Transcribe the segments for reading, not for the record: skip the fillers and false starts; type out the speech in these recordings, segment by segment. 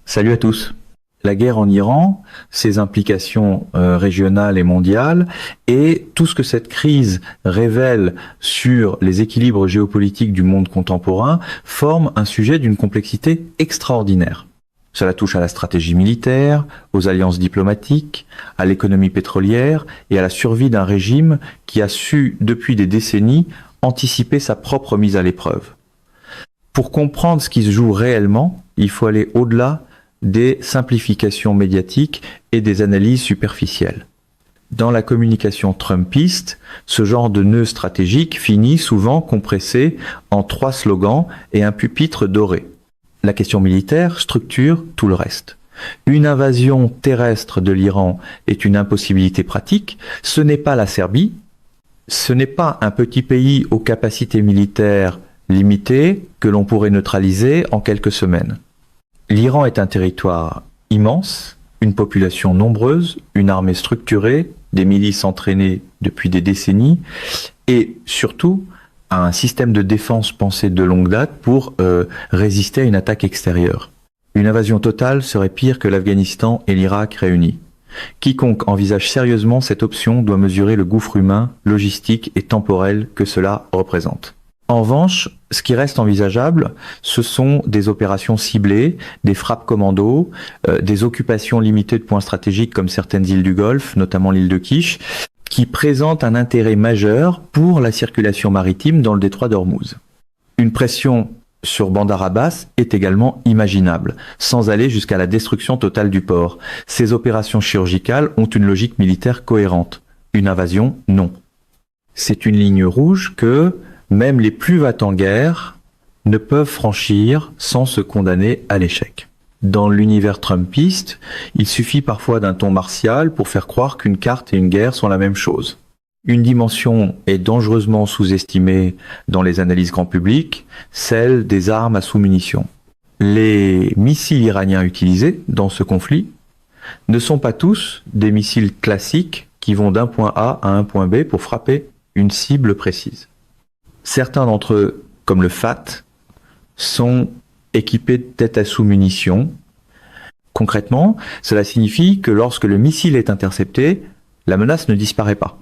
Salut à tous. La guerre en Iran, ses implications régionales et mondiales, et tout ce que cette crise révèle sur les équilibres géopolitiques du monde contemporain, forment un sujet d'une complexité extraordinaire. Cela touche à la stratégie militaire, aux alliances diplomatiques, à l'économie pétrolière et à la survie d'un régime qui a su, depuis des décennies, anticiper sa propre mise à l'épreuve. Pour comprendre ce qui se joue réellement, il faut aller au-delà des simplifications médiatiques et des analyses superficielles. Dans la communication trumpiste, ce genre de nœud stratégique finit souvent compressé en 3 slogans et un pupitre doré. La question militaire structure tout le reste. Une invasion terrestre de l'Iran est une impossibilité pratique. Ce n'est pas la Serbie, ce n'est pas un petit pays aux capacités militaires limitées que l'on pourrait neutraliser en quelques semaines. L'Iran est un territoire immense, une population nombreuse, une armée structurée, des milices entraînées depuis des décennies et surtout un système de défense pensé de longue date pour résister à une attaque extérieure. Une invasion totale serait pire que l'Afghanistan et l'Irak réunis. Quiconque envisage sérieusement cette option doit mesurer le gouffre humain, logistique et temporel que cela représente. En revanche, ce qui reste envisageable, ce sont des opérations ciblées, des frappes commando, des occupations limitées de points stratégiques comme certaines îles du Golfe, notamment l'île de Kish, qui présentent un intérêt majeur pour la circulation maritime dans le détroit d'Ormuz. Une pression sur Bandar Abbas est également imaginable, sans aller jusqu'à la destruction totale du port. Ces opérations chirurgicales ont une logique militaire cohérente. Une invasion, non. C'est une ligne rouge que même les plus va-t-en-guerre ne peuvent franchir sans se condamner à l'échec. Dans l'univers trumpiste, il suffit parfois d'un ton martial pour faire croire qu'une carte et une guerre sont la même chose. Une dimension est dangereusement sous-estimée dans les analyses grand public, celle des armes à sous-munitions. Les missiles iraniens utilisés dans ce conflit ne sont pas tous des missiles classiques qui vont d'un point A à un point B pour frapper une cible précise. Certains d'entre eux, comme le FAT, sont équipés de têtes à sous-munitions. Concrètement, cela signifie que lorsque le missile est intercepté, la menace ne disparaît pas.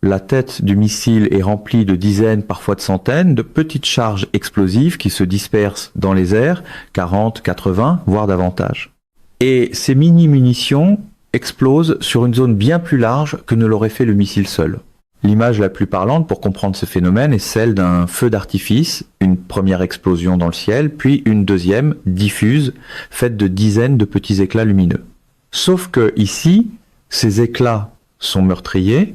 La tête du missile est remplie de dizaines, parfois de centaines, de petites charges explosives qui se dispersent dans les airs, 40, 80, voire davantage. Et ces mini-munitions explosent sur une zone bien plus large que ne l'aurait fait le missile seul. L'image la plus parlante pour comprendre ce phénomène est celle d'un feu d'artifice, une première explosion dans le ciel, puis une deuxième, diffuse, faite de dizaines de petits éclats lumineux. Sauf que ici, ces éclats sont meurtriers.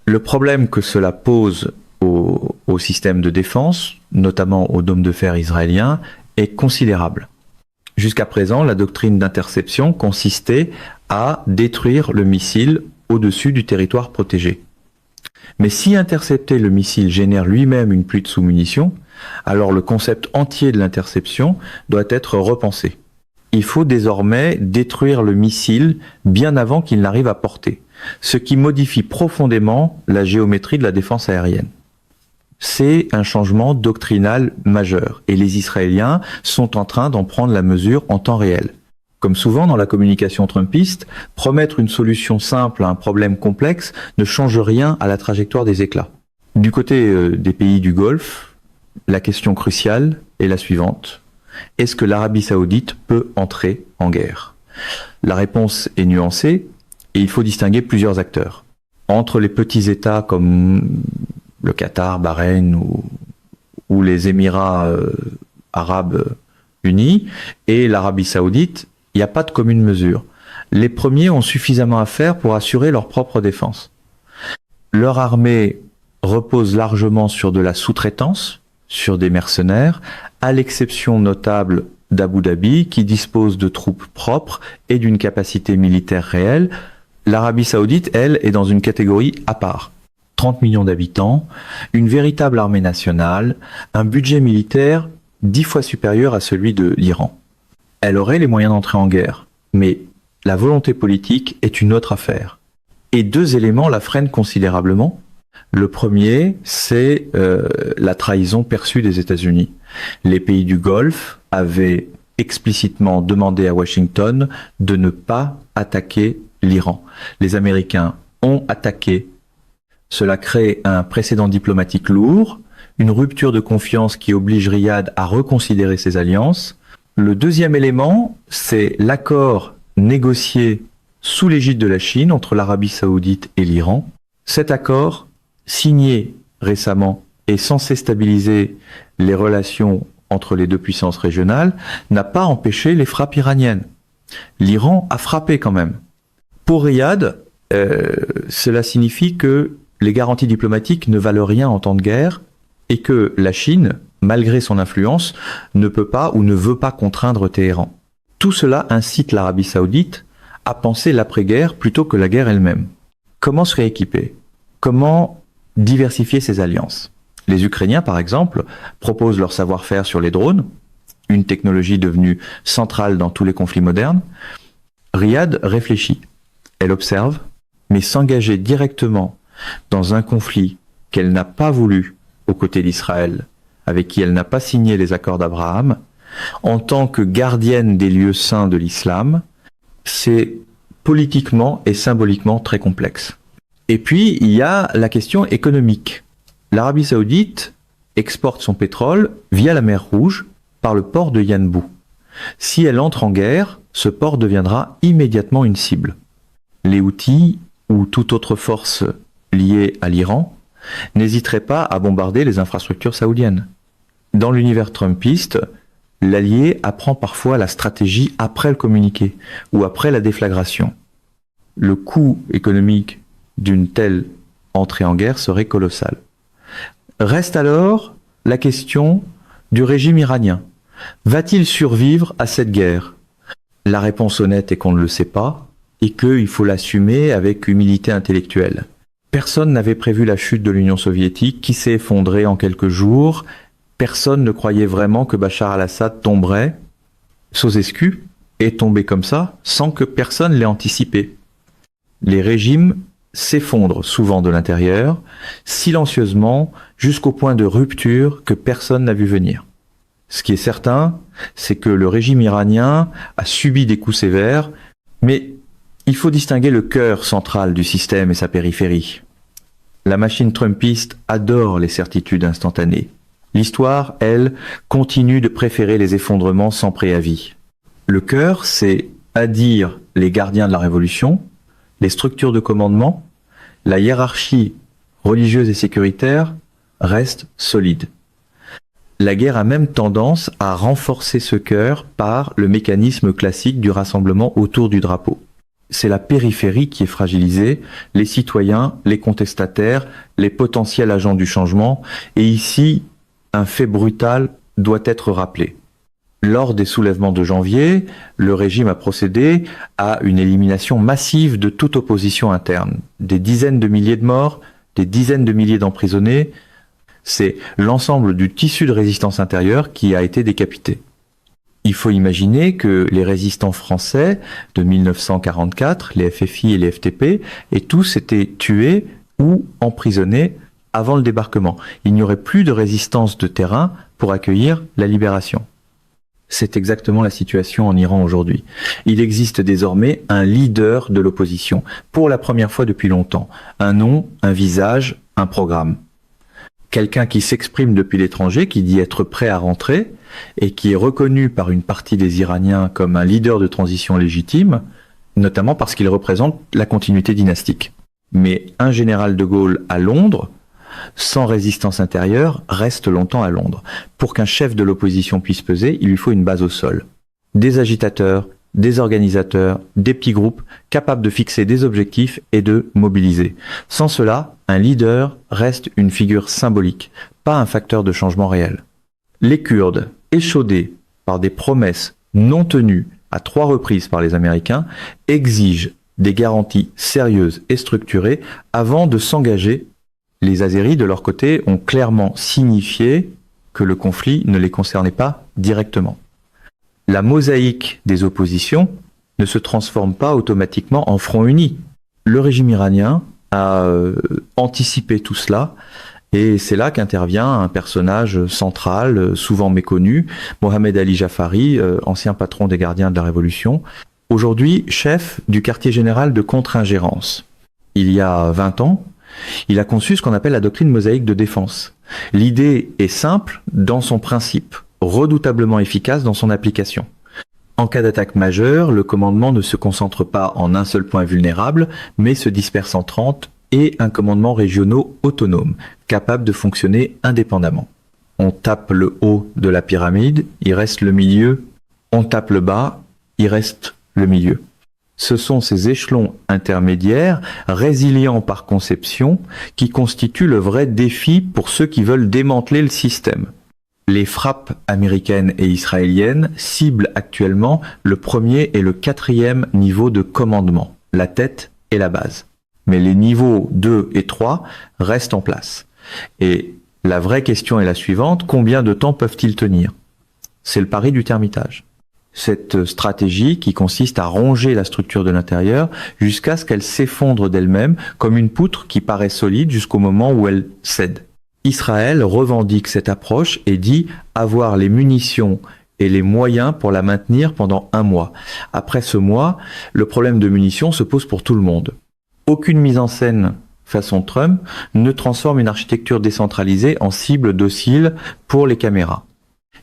Le problème que cela pose au système de défense, notamment au dôme de fer israélien, est considérable. Jusqu'à présent, la doctrine d'interception consistait à détruire le missile au-dessus du territoire protégé. Mais si intercepter le missile génère lui-même une pluie de sous-munitions, alors le concept entier de l'interception doit être repensé. Il faut désormais détruire le missile bien avant qu'il n'arrive à portée, ce qui modifie profondément la géométrie de la défense aérienne. C'est un changement doctrinal majeur et les Israéliens sont en train d'en prendre la mesure en temps réel. Comme souvent dans la communication trumpiste, promettre une solution simple à un problème complexe ne change rien à la trajectoire des éclats. Du côté des pays du Golfe, la question cruciale est la suivante. Est-ce que l'Arabie Saoudite peut entrer en guerre? La réponse est nuancée et il faut distinguer plusieurs acteurs. Entre les petits États comme le Qatar, Bahreïn ou les Émirats arabes unis et l'Arabie Saoudite, il n'y a pas de commune mesure. Les premiers ont suffisamment à faire pour assurer leur propre défense. Leur armée repose largement sur de la sous-traitance, sur des mercenaires, à l'exception notable d'Abu Dhabi, qui dispose de troupes propres et d'une capacité militaire réelle. L'Arabie Saoudite, elle, est dans une catégorie à part. 30 millions d'habitants, une véritable armée nationale, un budget militaire 10 fois supérieur à celui de l'Iran. Elle aurait les moyens d'entrer en guerre, mais la volonté politique est une autre affaire. Et 2 éléments la freinent considérablement. Le premier, c'est la trahison perçue des États-Unis. Les pays du Golfe avaient explicitement demandé à Washington de ne pas attaquer l'Iran. Les Américains ont attaqué. Cela crée un précédent diplomatique lourd, une rupture de confiance qui oblige Riyad à reconsidérer ses alliances. Le deuxième élément, c'est l'accord négocié sous l'égide de la Chine entre l'Arabie Saoudite et l'Iran. Cet accord, signé récemment et censé stabiliser les relations entre les deux puissances régionales, n'a pas empêché les frappes iraniennes. L'Iran a frappé quand même. Pour Riyad, cela signifie que les garanties diplomatiques ne valent rien en temps de guerre et que la Chine, malgré son influence, ne peut pas ou ne veut pas contraindre Téhéran. Tout cela incite l'Arabie Saoudite à penser l'après-guerre plutôt que la guerre elle-même. Comment se rééquiper? Comment diversifier ses alliances? Les Ukrainiens, par exemple, proposent leur savoir-faire sur les drones, une technologie devenue centrale dans tous les conflits modernes. Riyad réfléchit. Elle observe, mais s'engager directement dans un conflit qu'elle n'a pas voulu aux côtés d'Israël, avec qui elle n'a pas signé les accords d'Abraham, en tant que gardienne des lieux saints de l'islam, c'est politiquement et symboliquement très complexe. Et puis, il y a la question économique. L'Arabie Saoudite exporte son pétrole via la mer Rouge par le port de Yanbu. Si elle entre en guerre, ce port deviendra immédiatement une cible. Les Houthis ou toute autre force liée à l'Iran n'hésiteraient pas à bombarder les infrastructures saoudiennes. Dans l'univers trumpiste, l'allié apprend parfois la stratégie après le communiqué ou après la déflagration. Le coût économique d'une telle entrée en guerre serait colossal. Reste alors la question du régime iranien. Va-t-il survivre à cette guerre? La réponse honnête est qu'on ne le sait pas et qu'il faut l'assumer avec humilité intellectuelle. Personne n'avait prévu la chute de l'Union soviétique qui s'est effondrée en quelques jours. Personne ne croyait vraiment que Bachar al-Assad tomberait. Ceausescu est tombé comme ça sans que personne l'ait anticipé. Les régimes s'effondrent souvent de l'intérieur, silencieusement, jusqu'au point de rupture que personne n'a vu venir. Ce qui est certain, c'est que le régime iranien a subi des coups sévères, mais il faut distinguer le cœur central du système et sa périphérie. La machine trumpiste adore les certitudes instantanées. L'histoire, elle, continue de préférer les effondrements sans préavis. Le cœur, c'est à dire les gardiens de la révolution, les structures de commandement, la hiérarchie religieuse et sécuritaire restent solides. La guerre a même tendance à renforcer ce cœur par le mécanisme classique du rassemblement autour du drapeau. C'est la périphérie qui est fragilisée, les citoyens, les contestataires, les potentiels agents du changement, et ici, un fait brutal doit être rappelé. Lors des soulèvements de janvier, le régime a procédé à une élimination massive de toute opposition interne. Des dizaines de milliers de morts, des dizaines de milliers d'emprisonnés, c'est l'ensemble du tissu de résistance intérieure qui a été décapité. Il faut imaginer que les résistants français de 1944, les FFI et les FTP, aient tous été tués ou emprisonnés avant le débarquement. Il n'y aurait plus de résistance de terrain pour accueillir la libération. C'est exactement la situation en Iran aujourd'hui. Il existe désormais un leader de l'opposition, pour la première fois depuis longtemps. Un nom, un visage, un programme. Quelqu'un qui s'exprime depuis l'étranger, qui dit être prêt à rentrer, et qui est reconnu par une partie des Iraniens comme un leader de transition légitime, notamment parce qu'il représente la continuité dynastique. Mais un général de Gaulle à Londres, sans résistance intérieure, reste longtemps à Londres. Pour qu'un chef de l'opposition puisse peser, il lui faut une base au sol. Des agitateurs, des organisateurs, des petits groupes capables de fixer des objectifs et de mobiliser. Sans cela, un leader reste une figure symbolique, pas un facteur de changement réel. Les Kurdes, échaudés par des promesses non tenues à 3 reprises par les Américains, exigent des garanties sérieuses et structurées avant de s'engager. Les Azéris, de leur côté, ont clairement signifié que le conflit ne les concernait pas directement. La mosaïque des oppositions ne se transforme pas automatiquement en front uni. Le régime iranien a anticipé tout cela Et c'est là qu'intervient un personnage central, souvent méconnu, Mohamed Ali Jafari, ancien patron des gardiens de la Révolution, aujourd'hui chef du quartier général de contre-ingérence. Il y a 20 ans, il a conçu ce qu'on appelle la doctrine mosaïque de défense. L'idée est simple dans son principe, redoutablement efficace dans son application. En cas d'attaque majeure, le commandement ne se concentre pas en un seul point vulnérable, mais se disperse en 30 et un commandement régionaux autonome, capable de fonctionner indépendamment. On tape le haut de la pyramide, il reste le milieu. On tape le bas, il reste le milieu. Ce sont ces échelons intermédiaires, résilients par conception, qui constituent le vrai défi pour ceux qui veulent démanteler le système. Les frappes américaines et israéliennes ciblent actuellement le premier et le quatrième niveau de commandement, la tête et la base. Mais les niveaux 2 et 3 restent en place. Et la vraie question est la suivante, combien de temps peuvent-ils tenir? C'est le pari du termitage. Cette stratégie qui consiste à ronger la structure de l'intérieur jusqu'à ce qu'elle s'effondre d'elle-même comme une poutre qui paraît solide jusqu'au moment où elle cède. Israël revendique cette approche et dit avoir les munitions et les moyens pour la maintenir pendant 1 mois. Après ce mois, le problème de munitions se pose pour tout le monde. Aucune mise en scène façon Trump ne transforme une architecture décentralisée en cible docile pour les caméras.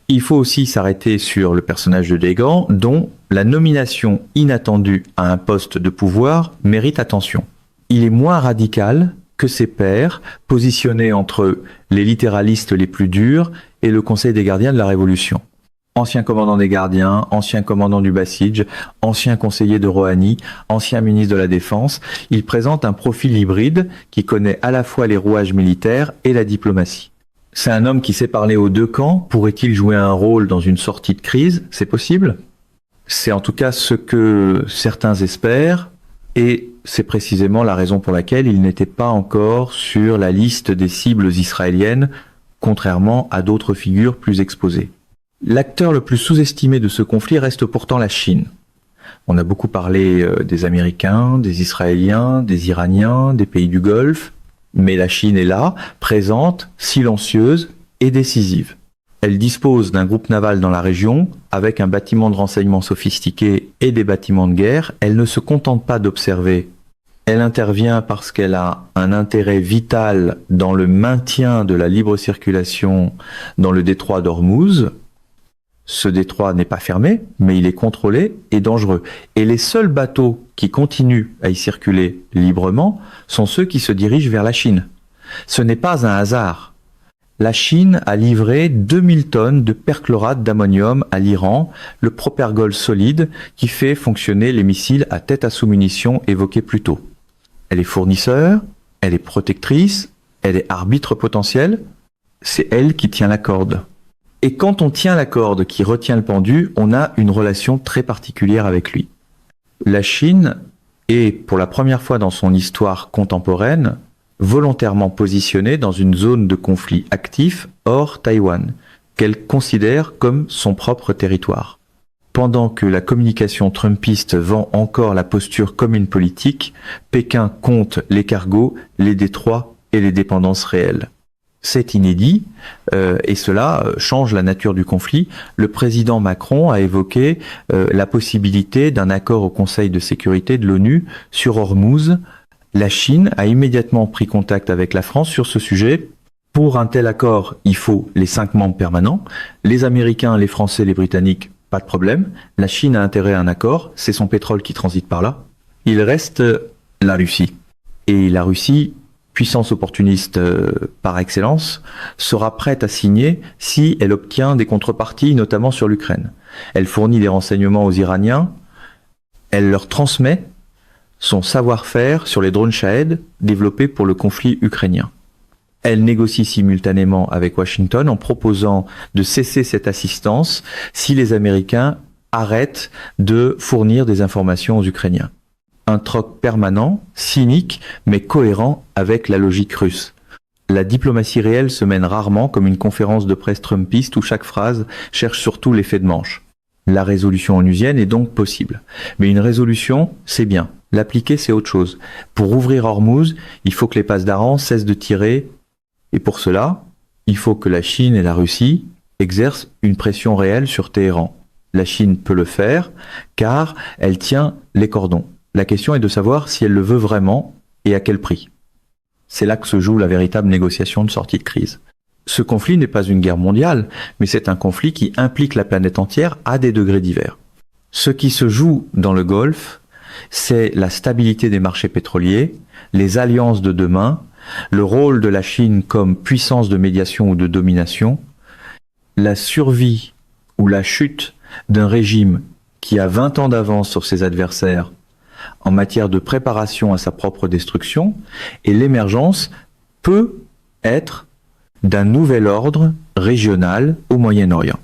Il faut aussi s'arrêter sur le personnage de Dagan, dont la nomination inattendue à un poste de pouvoir mérite attention. Il est moins radical que ses pairs, positionnés entre les littéralistes les plus durs et le Conseil des gardiens de la Révolution. Ancien commandant des gardiens, ancien commandant du Basij, ancien conseiller de Rouhani, ancien ministre de la Défense, il présente un profil hybride qui connaît à la fois les rouages militaires et la diplomatie. C'est un homme qui sait parler aux deux camps. Pourrait-il jouer un rôle dans une sortie de crise? C'est possible. C'est en tout cas ce que certains espèrent. Et c'est précisément la raison pour laquelle il n'était pas encore sur la liste des cibles israéliennes, contrairement à d'autres figures plus exposées. L'acteur le plus sous-estimé de ce conflit reste pourtant la Chine. On a beaucoup parlé des Américains, des Israéliens, des Iraniens, des pays du Golfe, mais la Chine est là, présente, silencieuse et décisive. Elle dispose d'un groupe naval dans la région, avec un bâtiment de renseignement sophistiqué et des bâtiments de guerre. Elle ne se contente pas d'observer. Elle intervient parce qu'elle a un intérêt vital dans le maintien de la libre circulation dans le détroit d'Ormuz. Ce détroit n'est pas fermé, mais il est contrôlé et dangereux. Et les seuls bateaux qui continuent à y circuler librement sont ceux qui se dirigent vers la Chine. Ce n'est pas un hasard. La Chine a livré 2000 tonnes de perchlorate d'ammonium à l'Iran, le propergol solide qui fait fonctionner les missiles à tête à sous-munitions évoqués plus tôt. Elle est fournisseur, elle est protectrice, elle est arbitre potentiel, c'est elle qui tient la corde. Et quand on tient la corde qui retient le pendu, on a une relation très particulière avec lui. La Chine est, pour la première fois dans son histoire contemporaine, volontairement positionnée dans une zone de conflit actif hors Taïwan, qu'elle considère comme son propre territoire. Pendant que la communication trumpiste vend encore la posture commune politique, Pékin compte les cargos, les détroits et les dépendances réelles. C'est inédit et cela change la nature du conflit. Le président Macron a évoqué la possibilité d'un accord au Conseil de sécurité de l'ONU sur Ormuz. La Chine a immédiatement pris contact avec la France sur ce sujet. Pour un tel accord, il faut les 5 membres permanents. Les Américains, les Français, les Britanniques, pas de problème. La Chine a intérêt à un accord, c'est son pétrole qui transite par là. Il reste la Russie. Et la Russie, puissance opportuniste par excellence, sera prête à signer si elle obtient des contreparties, notamment sur l'Ukraine. Elle fournit des renseignements aux Iraniens, elle leur transmet son savoir-faire sur les drones Shahed développés pour le conflit ukrainien. Elle négocie simultanément avec Washington en proposant de cesser cette assistance si les Américains arrêtent de fournir des informations aux Ukrainiens. Un troc permanent, cynique, mais cohérent avec la logique russe. La diplomatie réelle se mène rarement comme une conférence de presse trumpiste où chaque phrase cherche surtout l'effet de manche. La résolution onusienne est donc possible. Mais une résolution, c'est bien. L'appliquer, c'est autre chose. Pour ouvrir Ormuz, il faut que les passes d'Aran cessent de tirer Et pour cela, il faut que la Chine et la Russie exercent une pression réelle sur Téhéran. La Chine peut le faire car elle tient les cordons. La question est de savoir si elle le veut vraiment et à quel prix. C'est là que se joue la véritable négociation de sortie de crise. Ce conflit n'est pas une guerre mondiale, mais c'est un conflit qui implique la planète entière à des degrés divers. Ce qui se joue dans le Golfe, c'est la stabilité des marchés pétroliers, les alliances de demain, le rôle de la Chine comme puissance de médiation ou de domination, la survie ou la chute d'un régime qui a 20 ans d'avance sur ses adversaires en matière de préparation à sa propre destruction, et l'émergence peut être d'un nouvel ordre régional au Moyen-Orient.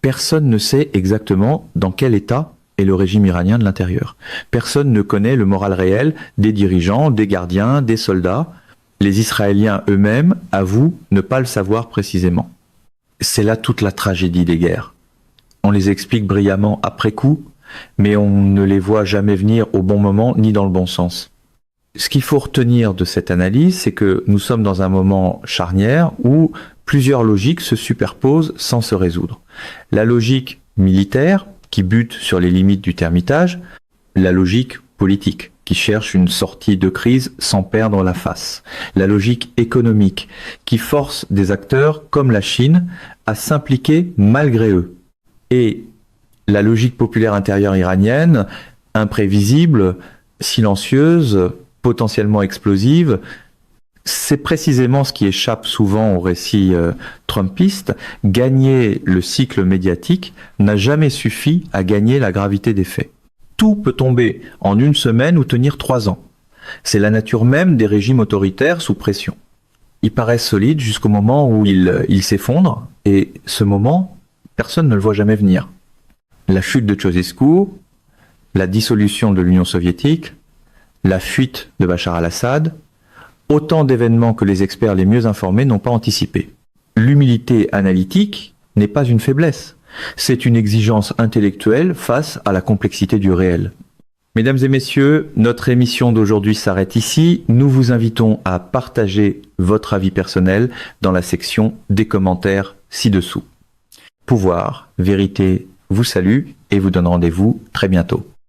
Personne ne sait exactement dans quel état est le régime iranien de l'intérieur. Personne ne connaît le moral réel des dirigeants, des gardiens, des soldats. Les Israéliens eux-mêmes avouent ne pas le savoir précisément. C'est là toute la tragédie des guerres. On les explique brillamment après coup, mais on ne les voit jamais venir au bon moment ni dans le bon sens. Ce qu'il faut retenir de cette analyse, c'est que nous sommes dans un moment charnière où plusieurs logiques se superposent sans se résoudre. La logique militaire, qui bute sur les limites du termitage, la logique politique, qui cherche une sortie de crise sans perdre la face, la logique économique, qui force des acteurs comme la Chine à s'impliquer malgré eux, et la logique populaire intérieure iranienne, imprévisible, silencieuse, potentiellement explosive. C'est précisément ce qui échappe souvent au récit trumpiste. Gagner le cycle médiatique n'a jamais suffi à gagner la gravité des faits. Tout peut tomber en une semaine ou tenir 3 ans. C'est la nature même des régimes autoritaires sous pression. Ils paraissent solides jusqu'au moment où ils s'effondrent, et ce moment, personne ne le voit jamais venir. La chute de Ceausescu, la dissolution de l'Union soviétique, la fuite de Bachar al-Assad, autant d'événements que les experts les mieux informés n'ont pas anticipés. L'humilité analytique n'est pas une faiblesse, c'est une exigence intellectuelle face à la complexité du réel. Mesdames et messieurs, notre émission d'aujourd'hui s'arrête ici. Nous vous invitons à partager votre avis personnel dans la section des commentaires ci-dessous. Pouvoir, vérité, vous salue et vous donne rendez-vous très bientôt.